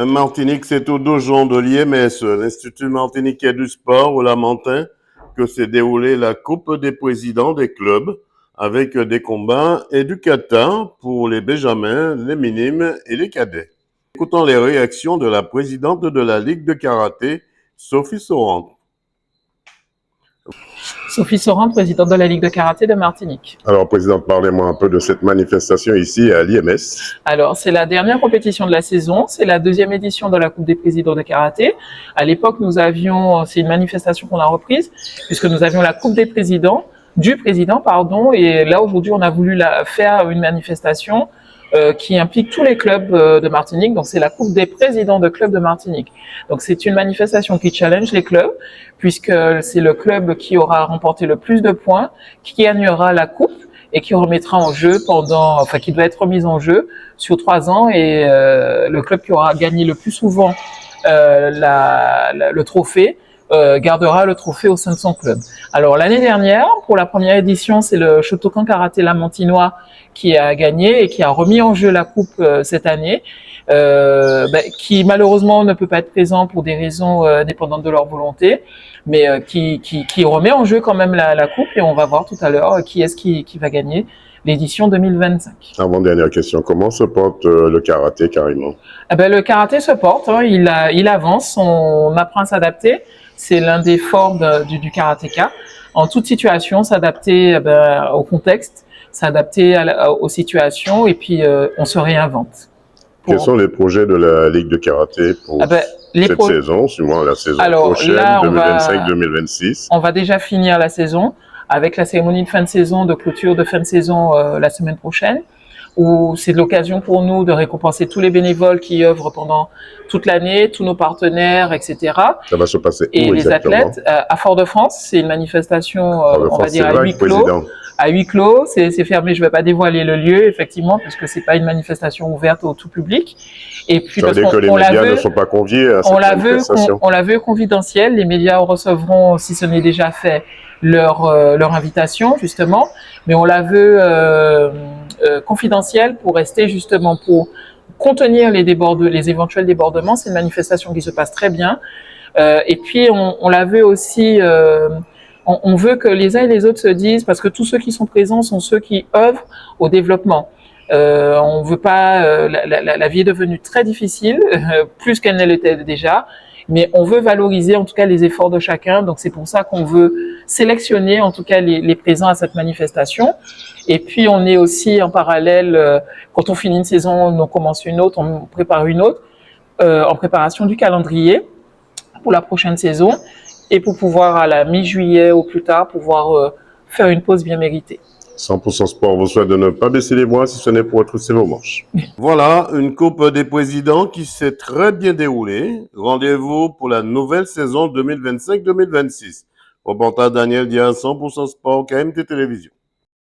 Martinique, c'est au dojon de l'IMS, l'Institut martiniquais du sport, au Lamentin, que s'est déroulée la Coupe des présidents des clubs, avec des combats et du kata pour les benjamins, les minimes et les cadets. Écoutons les réactions de la présidente de la Ligue de karaté, Sophie Sorante. Sophie Sorante, présidente de la Ligue de karaté de Martinique. Alors, présidente, parlez-moi un peu de cette manifestation ici à l'IMS. Alors, c'est la dernière compétition de la saison. C'est la deuxième édition de la Coupe des présidents de karaté. À l'époque, c'est une manifestation qu'on a reprise, puisque nous avions la Coupe des présidents, et là, aujourd'hui, on a voulu faire une manifestation qui implique tous les clubs de Martinique. Donc, c'est la Coupe des présidents de clubs de Martinique. Donc, c'est une manifestation qui challenge les clubs, puisque c'est le club qui aura remporté le plus de points, qui gagnera la coupe et qui remettra en jeu qui doit être remise en jeu sur 3 ans, et le club qui aura gagné le plus souvent le trophée gardera le trophée au sein de son club. Alors l'année dernière, pour la première édition, c'est le Shotokan Karaté Lamantinois qui a gagné et qui a remis en jeu la coupe cette année, qui malheureusement ne peut pas être présent pour des raisons dépendantes de leur volonté, mais qui remet en jeu quand même la coupe, et on va voir tout à l'heure qui est-ce qui va gagner l'édition 2025. Avant-dernière question, comment se porte le karaté carrément? Le karaté se porte, il avance, on apprend à s'adapter. C'est l'un des forts du karatéka. En toute situation, s'adapter au contexte, s'adapter aux situations, et puis on se réinvente. Quels sont les projets de la Ligue de karaté pour cette saison, suivant la saison prochaine, 2025-2026? On va déjà finir la saison avec la cérémonie de fin de saison, de clôture de fin de saison la semaine prochaine, où c'est l'occasion pour nous de récompenser tous les bénévoles qui œuvrent pendant toute l'année, tous nos partenaires, etc. Ça va se passer où et les exactement? athlètes à Fort-de-France. C'est une manifestation, on va dire, à huis clos. À huis clos, c'est fermé. Je ne vais pas dévoiler le lieu, effectivement, parce que c'est pas une manifestation ouverte au tout public. Et puis, ça veut dire que les médias ne sont pas conviés à cette manifestation. On la veut confidentielle. Les médias recevront, si ce n'est déjà fait, leur invitation, justement, mais on la veut confidentielle pour rester, justement, pour contenir les éventuels débordements. C'est une manifestation qui se passe très bien. Et puis, on la veut aussi... on veut que les uns et les autres se disent, parce que tous ceux qui sont présents sont ceux qui œuvrent au développement. On veut pas... la vie est devenue très difficile, plus qu'elle ne l'était déjà, mais on veut valoriser en tout cas les efforts de chacun. Donc c'est pour ça qu'on veut sélectionner en tout cas les présents à cette manifestation. Et puis on est aussi en parallèle, quand on finit une saison, on commence une autre, on prépare une autre, en préparation du calendrier pour la prochaine saison, et pour pouvoir à la mi-juillet ou plus tard pouvoir faire une pause bien méritée. 100% Sport vous souhaite de ne pas baisser les bras si ce n'est pour retrousser vos manches. Voilà, une Coupe des présidents qui s'est très bien déroulée. Rendez-vous pour la nouvelle saison 2025-2026. Reportage Daniel Diaz, 100% Sport, KMT Télévision.